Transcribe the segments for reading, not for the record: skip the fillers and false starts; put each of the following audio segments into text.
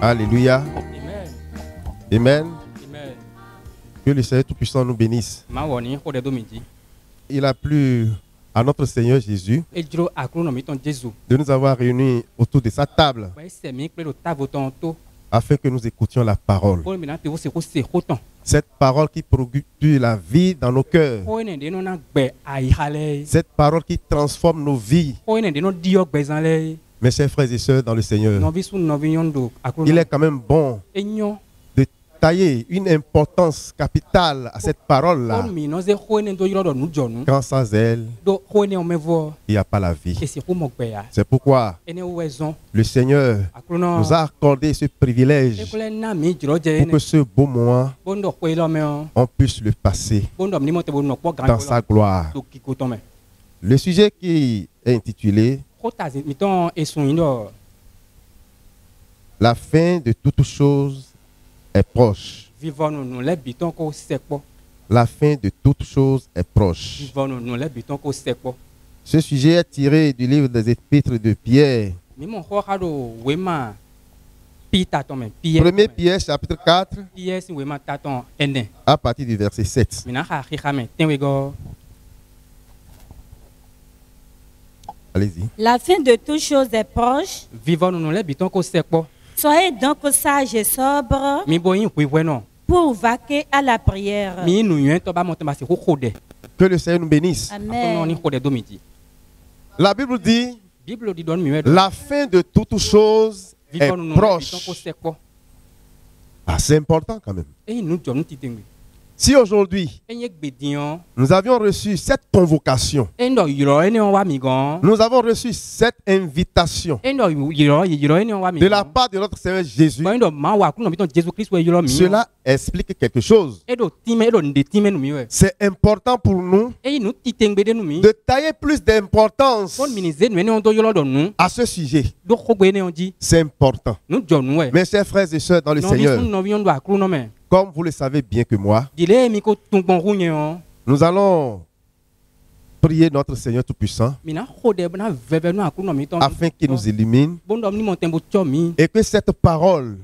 Alléluia. Amen. Amen. Que le Seigneur Tout-Puissant nous bénisse. Il a plu à notre Seigneur Jésus de nous avoir réunis autour de sa table afin que nous écoutions la parole. Cette parole qui produit la vie dans nos cœurs. Cette parole qui transforme nos vies. Mes chers frères et sœurs dans le Seigneur, il est quand même bon de tailler une importance capitale à cette parole-là. Quand sans elle, il n'y a pas la vie. C'est pourquoi le Seigneur nous a accordé ce privilège pour que ce beau moment, on puisse le passer dans sa gloire. Le sujet qui est intitulé la fin de toutes choses est proche. La fin de toutes choses est proche. Ce sujet est tiré du livre des Épîtres de Pierre. 1 Pierre chapitre 4 à partir du verset 7. Allez-y. La fin de toutes choses est proche. Soyez donc sages et sobres pour vaquer à la prière. Que le Seigneur nous bénisse. Amen. La Bible dit la fin de toutes choses est proche. Ah, c'est important quand même. Si aujourd'hui, nous avions reçu cette convocation, nous avons reçu cette invitation de la part de notre Seigneur Jésus, cela explique quelque chose. C'est important pour nous de tailler plus d'importance à ce sujet. C'est important. Mes chers frères et sœurs dans le Seigneur, comme vous le savez bien que moi, nous allons prier notre Seigneur Tout-Puissant afin qu'il nous illumine et que cette parole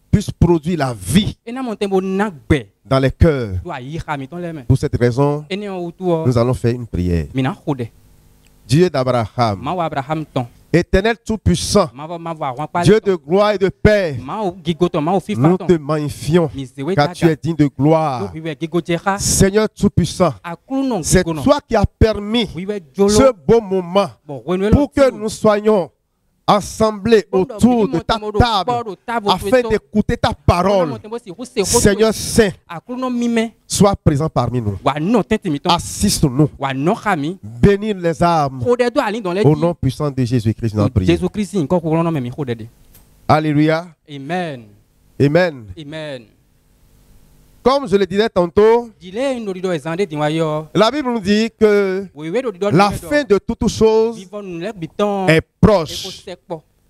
puisse produire la vie dans les cœurs. Pour cette raison, nous allons faire une prière. Dieu d'Abraham, Éternel Tout-Puissant, Dieu de gloire et de paix, nous te magnifions car tu es digne de gloire. Seigneur Tout-Puissant, c'est toi qui as permis ce beau moment pour que nous soyons assemblés autour de ta table afin d'écouter ta parole. Seigneur Saint, sois présent parmi nous. Assiste-nous. Bénis les âmes. Au nom puissant de Jésus-Christ, notre prière. Alléluia. Amen. Amen. Amen. Comme je le disais tantôt, la Bible nous dit que la fin de toutes choses est proche.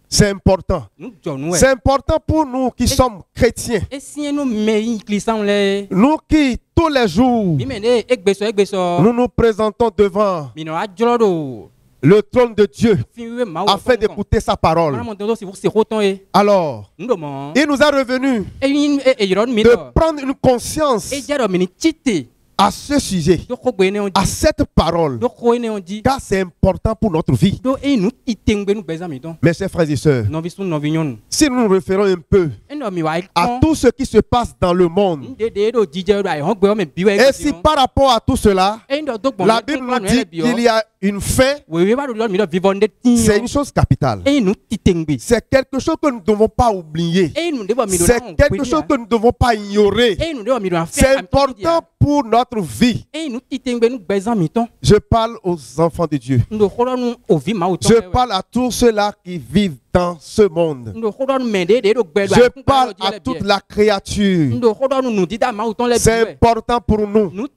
C'est important. C'est important pour nous qui sommes chrétiens. Nous qui, tous les jours, nous nous présentons devant le trône de Dieu afin d'écouter sa parole. Alors, il nous est revenu de prendre une conscience à ce sujet, à cette parole, car c'est important pour notre vie. Mes chers frères et sœurs, si nous nous référons un peu à tout ce qui se passe dans le monde, et si par rapport à tout cela, la Bible nous dit qu'il y a une fin, c'est une chose capitale. C'est quelque chose que nous ne devons pas oublier. C'est quelque chose que nous ne devons pas ignorer. C'est important pour notre notre vie. Je parle aux enfants de Dieu. Je parle à tous ceux-là qui vivent dans ce monde. Je parle à toute la créature. C'est important pour nous. Nous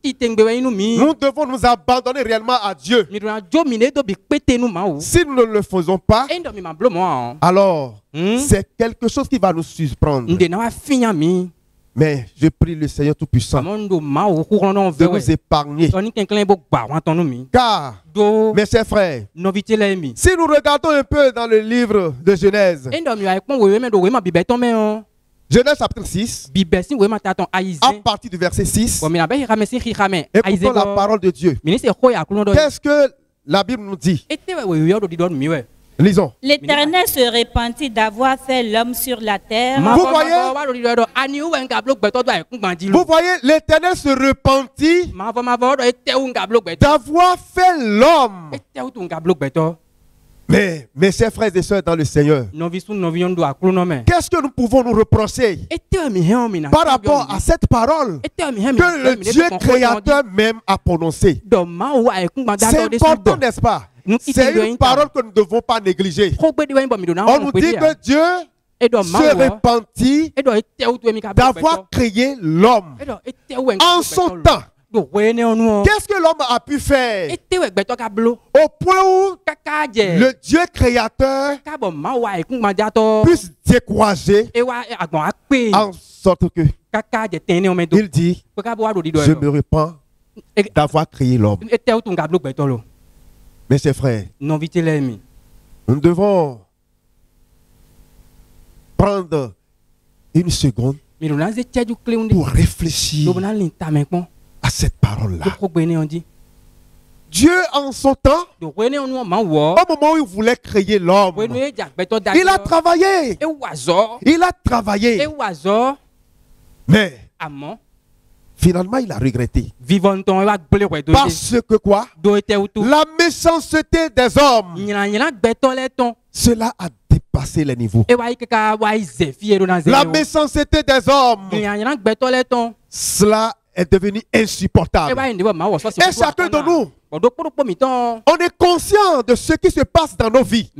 devons nous abandonner réellement à Dieu. Si nous ne le faisons pas, alors c'est quelque chose qui va nous surprendre. Mais je prie le Seigneur Tout-Puissant de nous épargner. Car, mes chers frères, si nous regardons un peu dans le livre de Genèse, Genèse chapitre 6, à partir du verset 6, écoutons la parole de Dieu. Qu'est-ce que la Bible nous dit? Lisons. L'Éternel se repentit d'avoir fait l'homme sur la terre. Vous voyez, l'Éternel se repentit d'avoir fait l'homme. Mais mes chers frères et sœurs dans le Seigneur, qu'est-ce que nous pouvons nous reprocher par rapport à cette parole que le Dieu créateur même a prononcée? C'est important, n'est-ce pas? C'est une parole que nous ne devons pas négliger. On nous dit que Dieu se repentit d'avoir créé l'homme en son temps. Qu'est-ce que l'homme a pu faire au point où le Dieu créateur puisse décourager en sorte que il dit, je me repens d'avoir créé l'homme. Mais chers frères, nous devons prendre une seconde pour réfléchir à cette parole-là. Dieu, en son temps, au moment où il voulait créer l'homme, il a travaillé. Il a travaillé. Mais finalement, il a regretté. Parce que quoi? La méchanceté des hommes, cela a dépassé les niveaux. La méchanceté des hommes, cela est devenu insupportable. Et chacun de nous, on est conscient de ce qui se passe dans nos vies.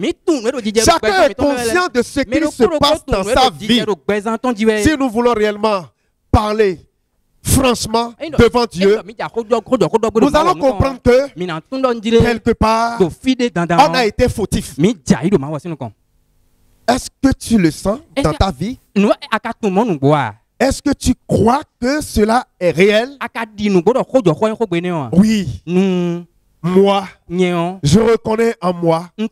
Chacun est conscient de ce qui se passe dans sa vie. Si nous voulons réellement parler franchement devant Dieu, nous allons comprendre que quelque part, on a été fautif. Est-ce que tu le sens dans ta vie? Est-ce que tu crois que cela est réel? Oui. Moi, je reconnais en moi que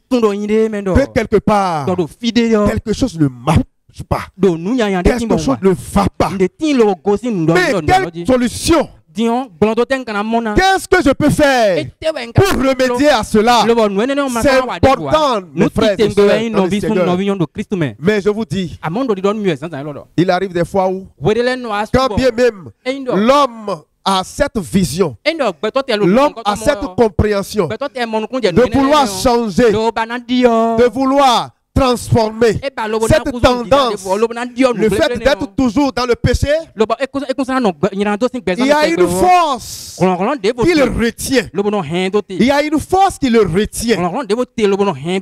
quelque part, quelque chose ne marche pas. Quelque chose ne va pas. Mais quelle solution? Qu'est-ce que je peux faire pour remédier à cela? C'est important, mes frères et sœurs, dans le Seigneur. Mais je vous dis, il arrive des fois où, quand bien même l'homme a cette vision, l'homme a cette compréhension de vouloir changer, de vouloir transformer cette tendance, le fait d'être toujours dans le péché, il y a une force qui le retient. Il y a une force qui le retient.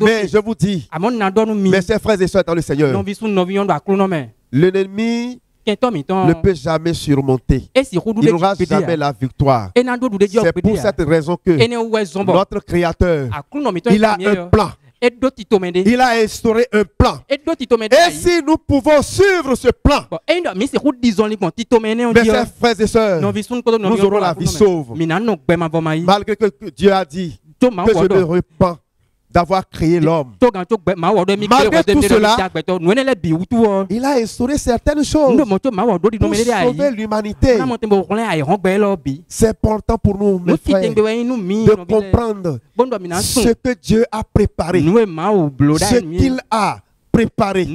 Mais je vous dis, mes chers frères et sœurs dans le Seigneur, l'ennemi ne peut jamais surmonter. Il n'aura jamais la victoire. C'est pour cette raison que notre Créateur, il a un plan. Il a instauré un plan. Et si nous pouvons suivre ce plan, mes chers frères et sœurs, nous aurons la vie sauve. Malgré que Dieu a dit que je me repens d'avoir créé l'homme. Malgré tout cela, il a instauré certaines choses pour sauver l'humanité. C'est important pour nous, mes frères, de comprendre ce que Dieu a préparé, ce qu'il a préparé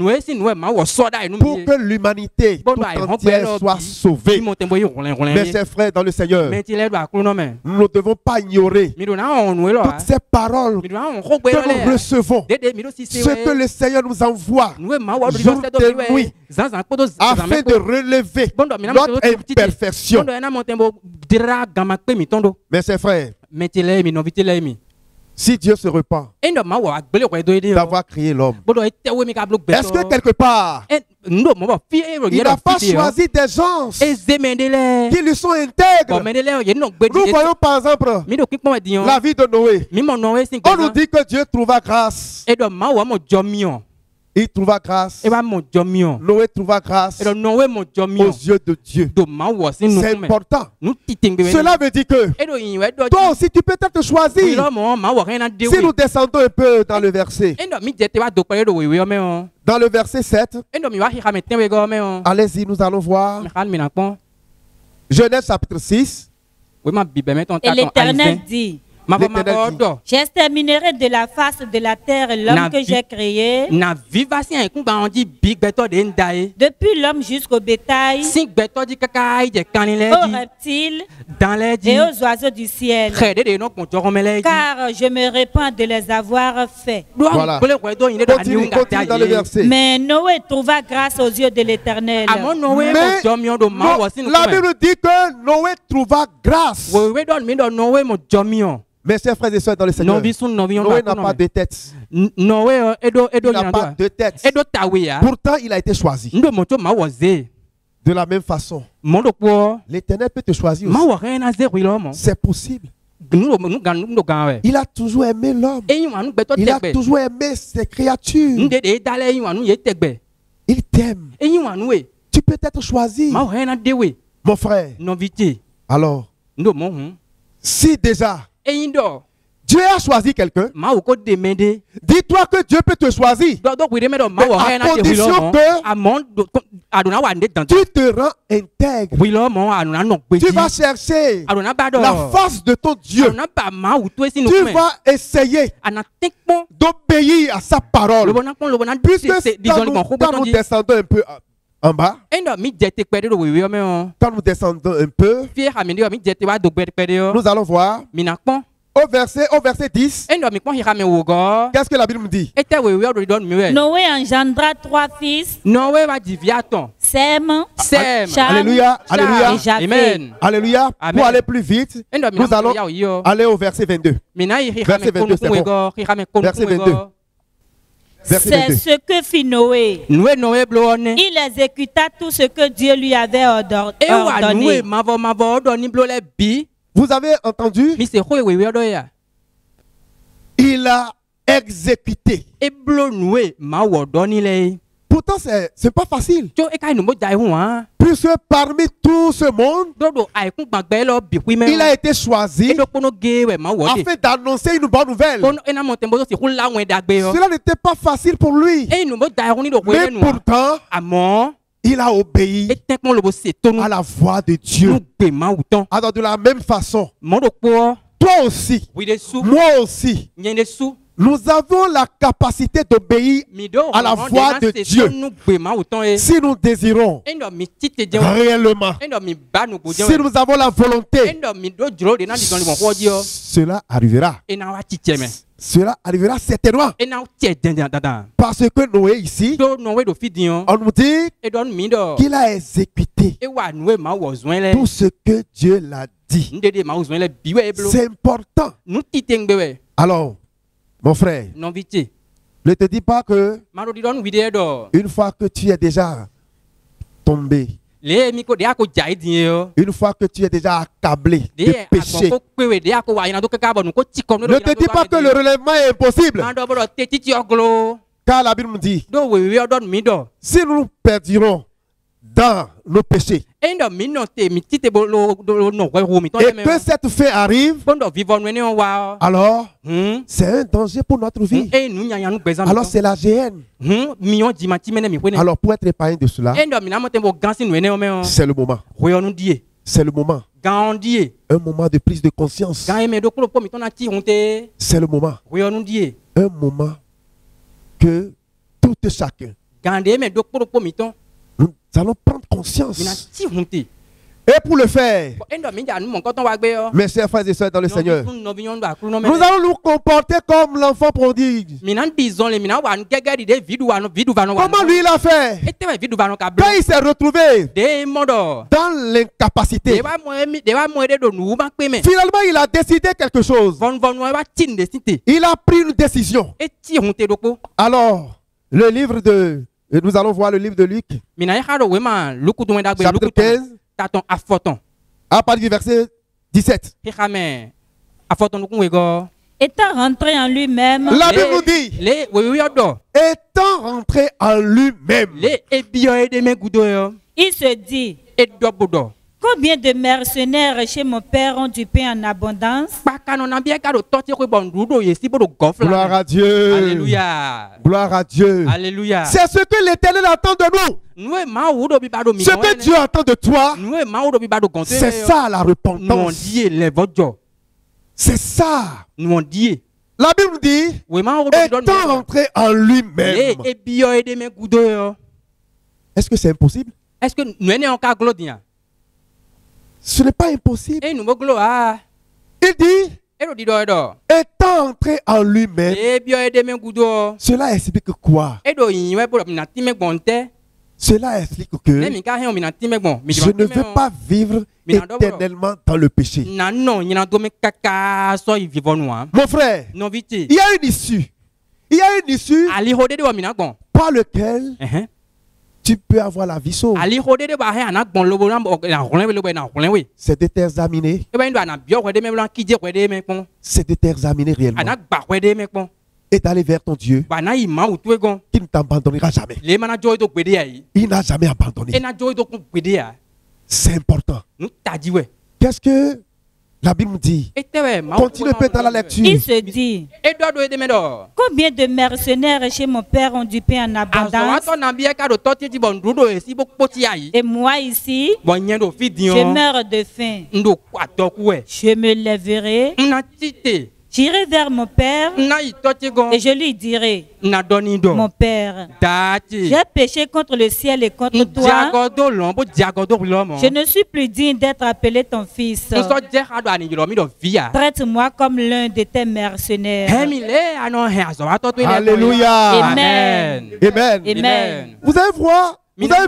pour que l'humanité tout entière soit sauvée. Mes chers frères dans le Seigneur, nous ne devons pas ignorer toutes ces paroles que nous recevons, ce que le Seigneur nous envoie jour et nuit, afin de relever notre imperfection. Mes chers frères, si Dieu se repent d'avoir créé l'homme, est-ce que quelque part il n'a pas choisi des gens qui lui sont intègres? Nous voyons par exemple la vie de Noé. On nous dit que Dieu trouva grâce. Il trouva grâce. Noé trouva grâce aux yeux de Dieu. C'est important. Cela veut dire que toi aussi tu peux être choisi. Si nous descendons un peu dans le verset. Dans le verset 7. Allez-y, nous allons voir. Genèse chapitre 6. Et l'Éternel dit: j'exterminerai de la face de la terre l'homme que j'ai créé, depuis l'homme jusqu'au bétail, aux reptiles et aux oiseaux du ciel, car je me répands de les avoir faits. Voilà. Continue dans le verset. Mais Noé trouva grâce aux yeux de l'Éternel. La Bible dit que Noé trouva grâce. Mes chers frères et sœurs dans le Seigneur, Noé n'a pas de tête. Il n'a pas de tête. Pourtant, il a été choisi. De la même façon, l'Éternel peut te choisir aussi. C'est possible. Il a toujours aimé l'homme. Il a toujours aimé ses créatures. Il t'aime. Tu peux être choisi. Mon frère. Alors, si déjà Dieu a choisi quelqu'un, dis-toi que Dieu peut te choisir, à condition que tu te rends intègre. Tu vas chercher la face de ton Dieu. Tu vas essayer d'obéir à sa parole. Puisque quand nous descendons un peu en bas, quand nous descendons un peu, nous allons voir au verset 10, qu'est-ce que la Bible nous dit? Noé engendra 3 fils, Sem, Cham, alléluia, alléluia, et Japheth. Amen. Alléluia. Pour aller plus vite, nous allons aller au verset 22. Verset 22, c'est bon. Verset 22. C'est ce que fit Noé. Il exécuta tout ce que Dieu lui avait ordonné. Vous avez entendu? Il a exécuté. Pourtant, c'est pas facile. Puisque parmi tout ce monde, il a été choisi afin d'annoncer une bonne nouvelle. Cela n'était pas facile pour lui. Mais pourtant, il a obéi à la voix de Dieu. Alors de la même façon, toi aussi, moi aussi, nous avons la capacité d'obéir à la voix de Dieu. Si nous désirons réellement, si nous avons la volonté, cela arrivera. Cela arrivera certainement. Parce que Noé ici, on nous dit qu'il a exécuté tout ce que Dieu l'a dit. C'est important. Alors, mon frère, ne te dis pas que une fois que tu es déjà tombé, une fois que tu es déjà accablé de péché, ne te dis pas que le relèvement est impossible. Car la Bible nous dit, si nous perdirons dans nos péchés et que cette fin arrive, alors c'est un danger pour notre vie. Alors c'est la GN. Alors pour être épargné de cela, c'est le moment. C'est le moment. Un moment de prise de conscience. C'est le moment. Un moment que toute chacun. Nous allons prendre conscience. Et pour le faire, mes chers frères et sœurs dans le Seigneur, nous allons nous comporter comme l'enfant prodigue. Comment lui il a fait? Quand il s'est retrouvé dans l'incapacité, finalement il a décidé quelque chose. Il a pris une décision. Alors, le livre de... Nous allons voir le livre de Luc, chapitre 15. À partir du verset 17. Étant rentré en lui-même, la Bible nous dit, étant rentré en lui-même, il se dit, combien de mercenaires chez mon père ont du pain en abondance? Gloire à Dieu. Alléluia. Gloire à Dieu. Alléluia. C'est ce que l'Éternel attend de nous. Ce que Dieu attend de toi, c'est ça la repentance. C'est ça. La Bible dit, étant rentré en lui-même. Est-ce que c'est impossible? Ce n'est pas impossible. Il dit, étant entré en lui-même, cela explique quoi? Cela explique que je ne veux pas vivre éternellement dans le péché. Mon frère, il y a une issue. Il y a une issue par laquelle tu peux avoir la vie sauve. C'est de t'examiner. C'est de t'examiner réellement. Et d'aller vers ton Dieu qui ne t'abandonnera jamais. Il n'a jamais abandonné. C'est important. Qu'est-ce que la Bible dit? Continue un peu dans la lecture. Il se dit, combien de mercenaires chez mon père ont du pain en abondance? Et moi ici, je meurs de faim. Je me lèverai, j'irai vers mon père et je lui dirai, mon père, j'ai péché contre le ciel et contre toi. Je ne suis plus digne d'être appelé ton fils. Traite-moi comme l'un de tes mercenaires. Alléluia. Amen. Amen. Amen. Vous avez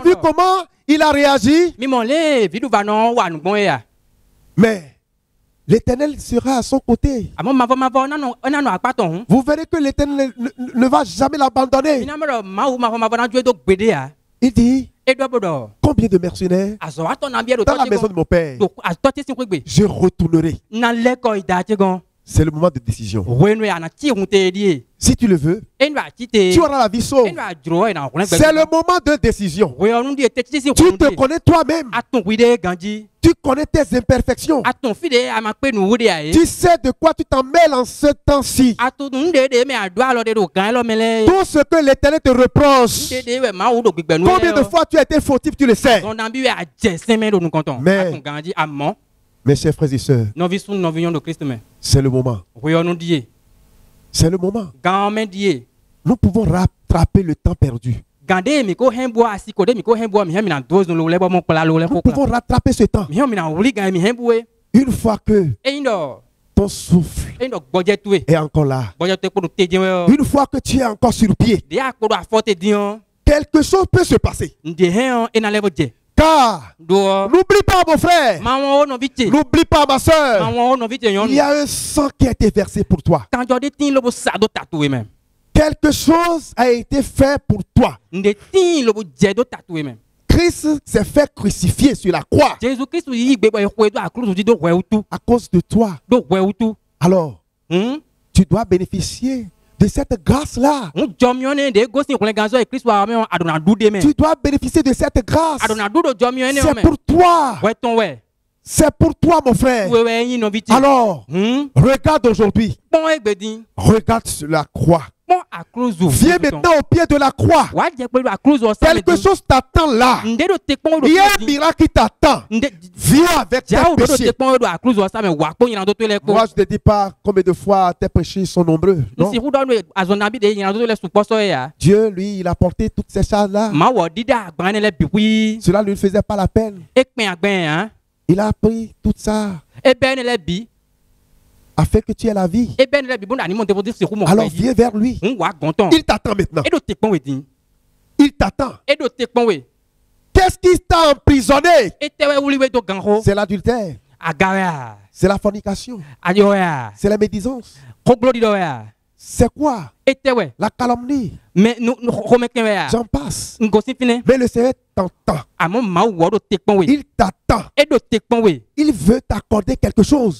vu comment il a réagi? Mais l'Éternel sera à son côté. Vous verrez que l'Éternel ne va jamais l'abandonner. Il dit, combien de mercenaires dans la maison de mon père, je retournerai. C'est le moment de décision. Si tu le veux, tu auras la vie sauve. C'est le moment de décision. Tu te connais toi-même. Tu connais tes imperfections. Tu sais de quoi tu t'en mêles en ce temps-ci. Tout ce que l'Éternel te reproche. Combien de fois tu as été fautif, tu le sais. Mais, mes chers frères et sœurs, c'est le moment. C'est le moment. Nous pouvons rattraper le temps perdu. Nous pouvons rattraper ce temps. Une fois que ton souffle est encore là. Une fois que tu es encore sur pied. Quelque chose peut se passer. Car, n'oublie pas mon frère, n'oublie pas ma soeur, il y a un sang qui a été versé pour toi. Quelque chose a été fait pour toi. Christ s'est fait crucifier sur la croix à cause de toi. Alors, tu dois bénéficier de cette grâce-là. Tu dois bénéficier de cette grâce. C'est pour toi. C'est pour toi, mon frère. Alors, regarde aujourd'hui. Regarde sur la croix. Viens maintenant au pied de la croix. Quelque chose t'attend là. Il y a un miracle qui t'attend. Viens avec tes péchés. Moi, je ne te dis pas combien de fois tes péchés sont nombreux. Non. Dieu, lui, il a porté toutes ces choses-là. Cela ne lui faisait pas la peine. Il a pris tout ça afin que tu aies la vie. Alors viens vers lui. Il t'attend maintenant. Il t'attend. Qu'est-ce qui t'a emprisonné? C'est l'adultère. C'est la fornication. C'est la médisance. C'est quoi? La calomnie. J'en passe. Mais le Seigneur t'entend. Il t'attend. Il veut t'accorder quelque chose.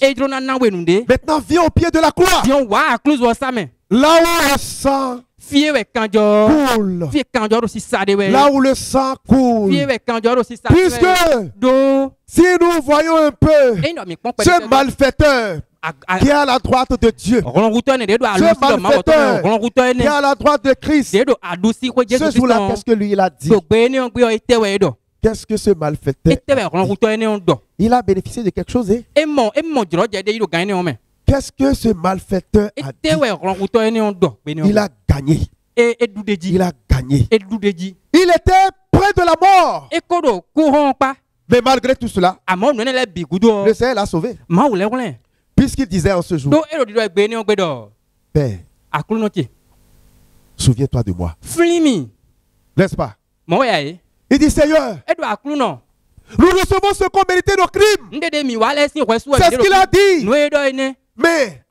Maintenant, viens au pied de la croix. Là où le sang coule. Là où le sang coule. Puisque si nous voyons un peu ce malfaiteur qui est à la droite de Dieu, ce malfaiteur qui est à la droite de Christ, ce jour-là, qu'est-ce que lui il a dit? Qu'est-ce que ce malfaiteur il a bénéficié de quelque chose? Qu'est-ce que ce malfaiteur a dit? Il a gagné. Il a gagné. Il était près de la mort. Mais malgré tout cela, le Seigneur l'a sauvé. Puisqu'il disait en ce jour, Père, souviens-toi de moi. N'est-ce pas? Il dit, Seigneur, nous recevons ce qu'on méritait nos crimes. C'est ce qu'il a dit. Mais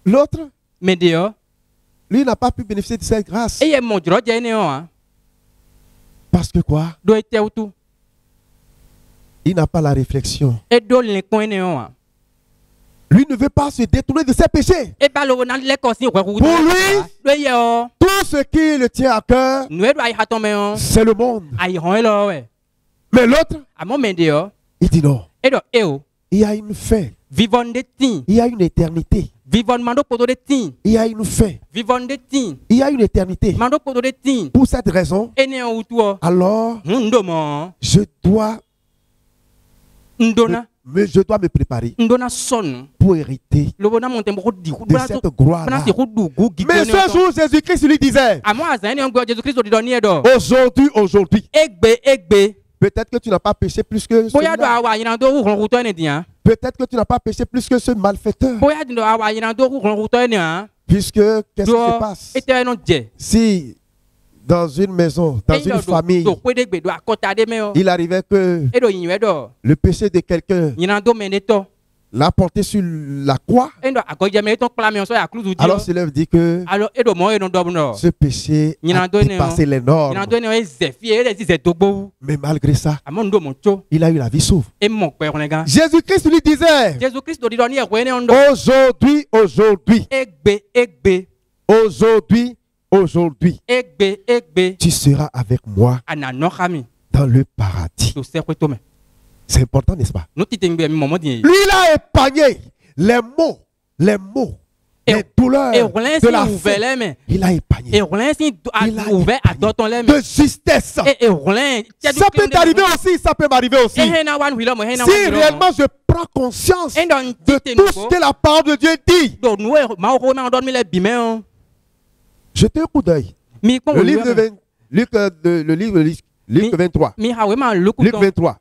l'autre, lui n'a pas pu bénéficier de cette grâce. Parce que quoi? Il n'a pas la réflexion. Lui ne veut pas se détourner de ses péchés. Pour lui, tout ce qui le tient à cœur, c'est le monde. Mais l'autre, il dit non. Il y a une fin. Il y a une éternité. Il y a une fin. Il y a une éternité. Pour cette raison, alors, je dois me préparer pour hériter de cette gloire-là. Mais ce jour, Jésus-Christ lui disait, aujourd'hui, peut-être que tu n'as pas péché plus que celui-là. Peut-être que tu n'as pas péché plus que ce malfaiteur. Puisque, qu'est-ce qui se passe? Si dans une maison, dans une famille, il arrivait que le péché de quelqu'un l'a porté sur la croix, alors cela veut dire que ce péché a dépassé les normes. Mais malgré ça, il a eu la vie sauve. Jésus-Christ lui disait, aujourd'hui, tu seras avec moi dans le paradis. C'est important, n'est-ce pas? Lui, il a épargné les maux, les douleurs de la faim. Il a épargné. Il a épargné de justesse. Ça peut t'arriver aussi, ça peut m'arriver aussi. Si réellement je prends conscience de tout ce que la parole de Dieu dit, jetez un coup d'œil. Le livre de Luc 23. Luc 23.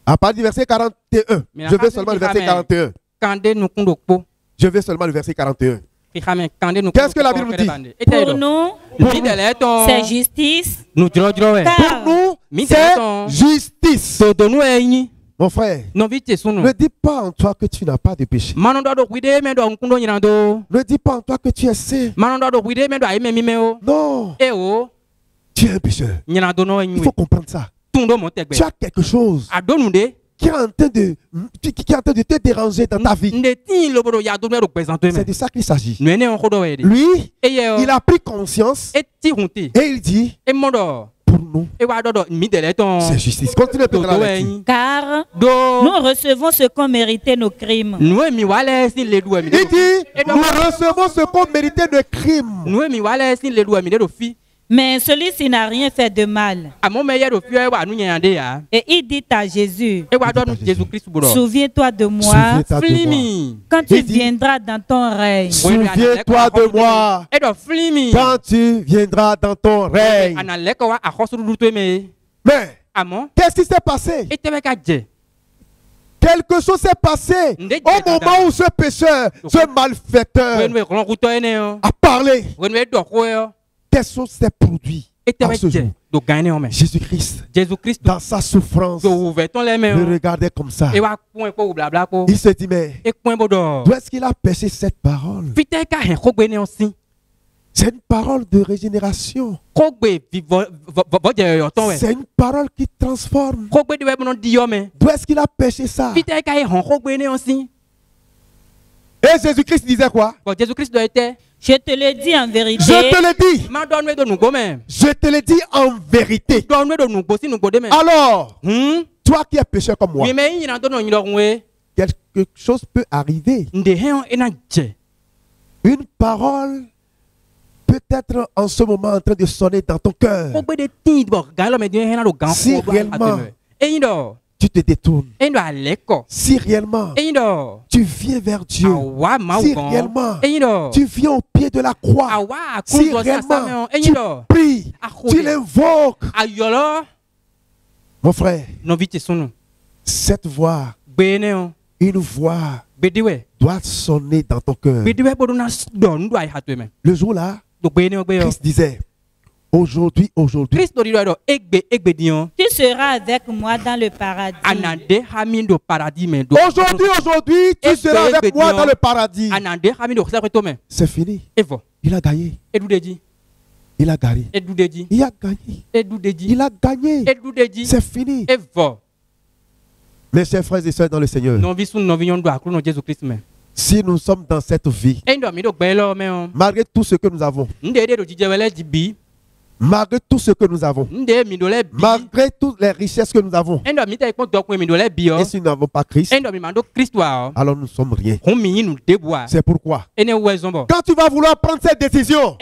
À partir du verset 41. Je veux seulement le verset 41. Je veux seulement le verset 41. Qu'est-ce que la Bible dit? Pour nous, c'est justice. Pour nous, c'est justice. Mon frère, ne dis pas en toi que tu n'as pas de péché. Ne dis pas en toi que tu es saint. Non. Tu es un pécheur. Il faut comprendre ça. Tu as quelque chose qui est en train de te déranger dans ta vie. C'est de ça qu'il s'agit. Lui, il a pris conscience et il dit, pour nous, c'est justice. Continuez peut-être la lecture. Car nous recevons ce qu'ont mérité nos crimes. Il dit, nous recevons ce qu'ont mérité nos crimes. Mais celui-ci n'a rien fait de mal. Et il dit à Jésus, souviens-toi de moi quand tu viendras dans ton règne. Souviens-toi de moi quand tu viendras dans ton règne. Mais qu'est-ce qui s'est passé? Quelque chose s'est passé au moment où ce pécheur, ce malfaiteur a parlé. Quelque chose s'est produit en ce jour. Jésus-Christ, dans sa souffrance, le regardait comme ça. Il se dit, mais d'où est-ce qu'il a perçu cette parole? C'est une parole de régénération. C'est une parole qui transforme. D'où est-ce qu'il a perçu ça? Et Jésus-Christ disait quoi? Je te le dis en vérité. Je te le dis. Je te le dis en vérité. Alors, toi qui es pécheur comme moi, quelque chose peut arriver. Une parole peut être en ce moment en train de sonner dans ton cœur. Si réellement tu te détournes, si réellement tu viens vers Dieu, si réellement tu viens au pied de la croix, si réellement tu pries, tu l'invoques, mon frère, cette voix, une voix doit sonner dans ton cœur. Le jour-là, Christ disait, aujourd'hui, tu seras avec moi dans le paradis. Aujourd'hui, tu seras avec moi dans le paradis. C'est fini. Il a gagné. Il a gagné. Il a gagné. Il a gagné. C'est fini. Mes chers frères et sœurs dans le Seigneur, si nous sommes dans cette vie, malgré tout ce que nous avons, malgré tout ce que nous avons, malgré toutes les richesses que nous avons, et si nous n'avons pas Christ, alors nous ne sommes rien. C'est pourquoi, quand tu vas vouloir prendre cette décision,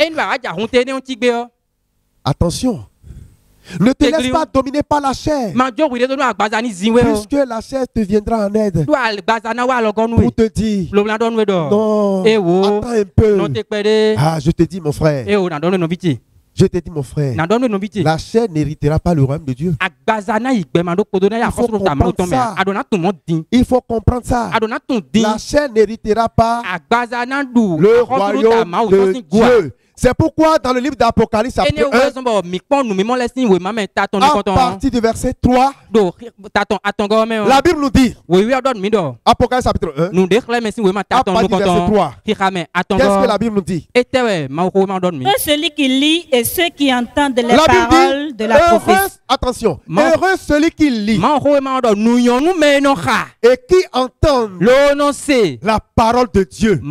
attention, ne te laisse pas dominer par la chair, puisque la chair te viendra en aide pour te dire, non, attends un peu. Ah, je te dis mon frère, je te dis mon frère, la chair n'héritera pas le royaume de Dieu. Il faut comprendre ça. La chair n'héritera pas le royaume de Dieu. C'est pourquoi dans le livre d'Apocalypse, à partir du verset 3, la Bible nous dit, Apocalypse chapitre 1, à partir du verset 3, qu'est-ce que la Bible nous dit? Celui qui lit et ceux qui entendent les paroles de la prophétie. Attention, heureux celui qui lit et qui entend la parole de Dieu.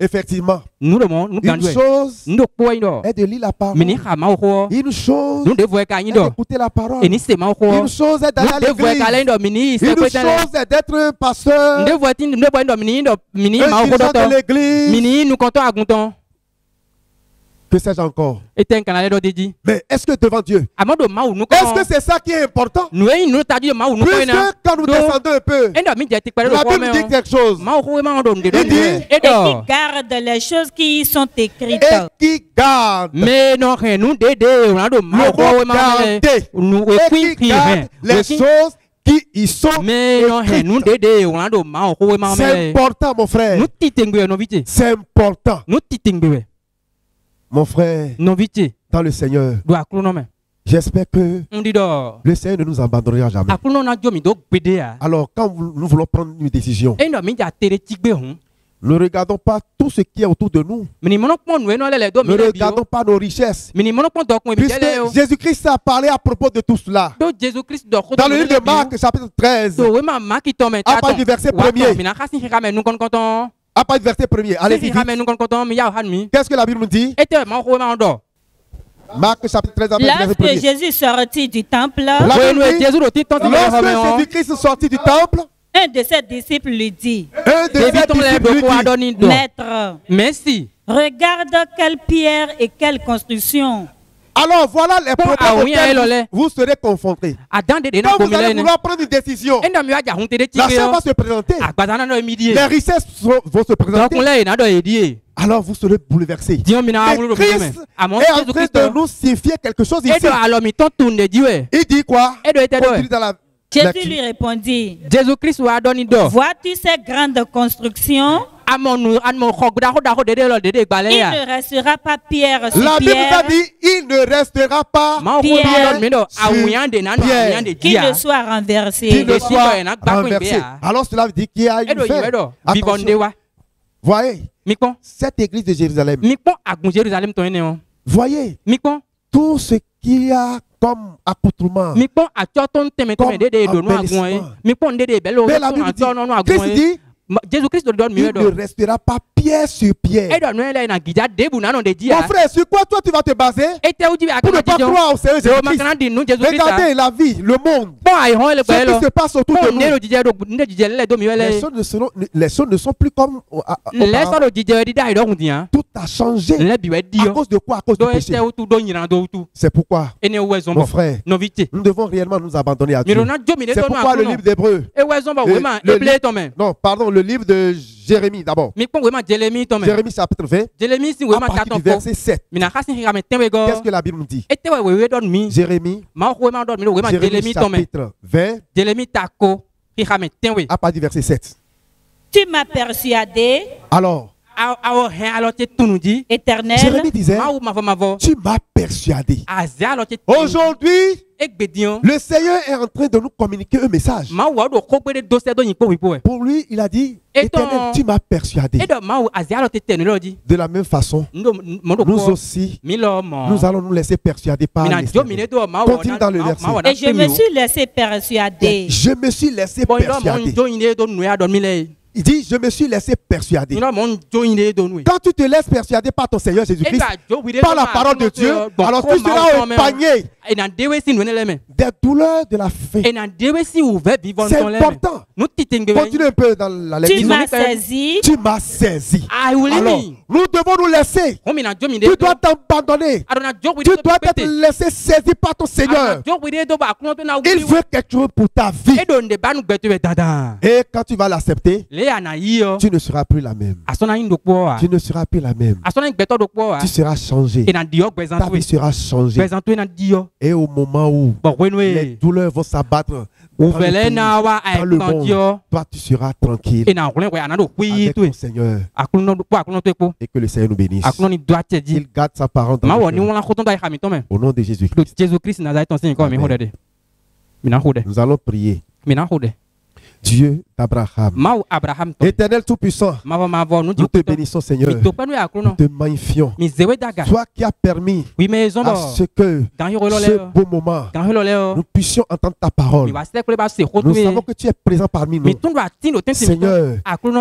Effectivement, une chose est de lire la parole. Une chose est d'écouter la parole. Une chose est d'aller à l'église. Une chose est d'être pasteur. Un dirigeant de l'église. Que sais-je encore? Mais est-ce que devant Dieu, est-ce que c'est ça qui est important? Puisque quand nous descendons un peu, la Bible dit quelque chose. Il dit, et qui garde les choses qui sont écrites. Et qui garde. Mais non, nous les choses qui y sont écrites. C'est important, mon frère. C'est important. Mon frère, dans le Seigneur, j'espère que le Seigneur ne nous abandonnera jamais. Alors, quand nous voulons prendre une décision, ne regardons pas tout ce qui est autour de nous. Ne regardons pas nos richesses. Puisque Jésus-Christ a parlé à propos de tout cela. Dans le livre de Marc, chapitre 13, à partir du verset 1er. À partir du verset 1er, allez-y. Qu'est-ce que la Bible nous dit? Marc chapitre 13, lorsque Jésus sortit du temple, lorsque Jésus-Christ est sorti du temple, un de ses disciples lui dit, Maître, merci. Regarde quelle pierre et quelle construction. Alors voilà les problèmes auxquels vous serez confrontés. Quand vous allez vouloir prendre une décision, la chair va se présenter. Les richesses vont se présenter. Alors vous serez bouleversés. Et Christ est en train de nous signifier quelque chose ici. Il dit quoi? Jésus lui répondit, vois-tu ces grandes constructions? Il ne restera pas pierre sur la pierre. Bible a dit, il ne restera pas pierre qui ne soit renversé. Alors cela veut dire qu'il y a une fin. Attention. Voyez, cette église de Jérusalem, voyez, tout ce qu'il y a comme accoutrement, comme embellissement. Mais la Bible dit, Christ dit, Jésus-Christ il ne restera pas pierre sur pierre. Mon frère, sur quoi toi tu vas te baser pour ne pas croire au Seigneur Jésus-Christ? Regardez la vie, le monde, ce qui se passe autour de nous. Les choses ne sont plus comme tout a changé. À cause de quoi? À cause du péché. C'est pourquoi, mon frère, nous devons réellement nous abandonner à Dieu. C'est pourquoi le livre d'Hébreux, non, pardon, le livre de Jérémie d'abord. Jérémie chapitre 20, à partir du verset 7. Qu'est-ce que la Bible nous dit? Jérémie chapitre 20, à partir du verset 7. Tu m'as persuadé. Alors, Éternel, Jérémie disait, tu m'as persuadé. Aujourd'hui, le Seigneur est en train de nous communiquer un message. Pour lui, il a dit, Éternel, tu m'as persuadé. De la même façon, nous aussi, nous allons nous laisser persuader par l'Esprit. Continue dans le verset. Et je me suis laissé persuader. Je me suis laissé persuader. Il dit, je me suis laissé persuader. Quand tu te laisses persuader par ton Seigneur Jésus-Christ, par la parole de Dieu, alors tu seras épargné des douleurs de la faim. C'est important. Continue un peu dans la lecture. Tu m'as saisi. Tu m'as saisi. Alors, nous devons nous laisser. Tu dois t'abandonner. Tu dois être laissé saisi par ton Seigneur. Il veut quelque chose pour ta vie. Et quand tu vas l'accepter, tu ne seras plus la même. Tu ne seras plus la même. Tu seras changé. Ta vie sera changée. Et au moment où les douleurs vont s'abattre dans le monde, toi tu seras tranquille avec ton Seigneur. Et que le Seigneur nous bénisse. Il garde sa parole dans le cœur. Au nom de Jésus-Christ. Nous allons prier. Dieu d'Abraham, Éternel Tout-Puissant, nous te bénissons, Seigneur. Nous te magnifions. Toi qui as permis à ce que ce beau moment, nous puissions entendre ta parole. Nous savons que tu es présent parmi nous. Seigneur,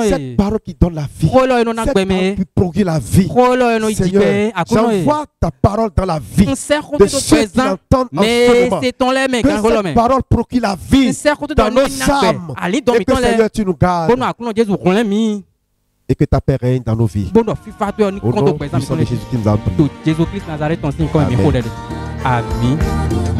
cette parole qui donne la vie, cette parole qui procure la vie. Seigneur, j'envoie ta parole dans la vie de ceux qui l'entendent en ce moment. Que cette parole procure la vie dans nos âmes. Et que Seigneur, tu nous gardes. Et que ta paix règne dans nos vies. Au nom puissant de Jésus-Christ, nous avons prié. Amen.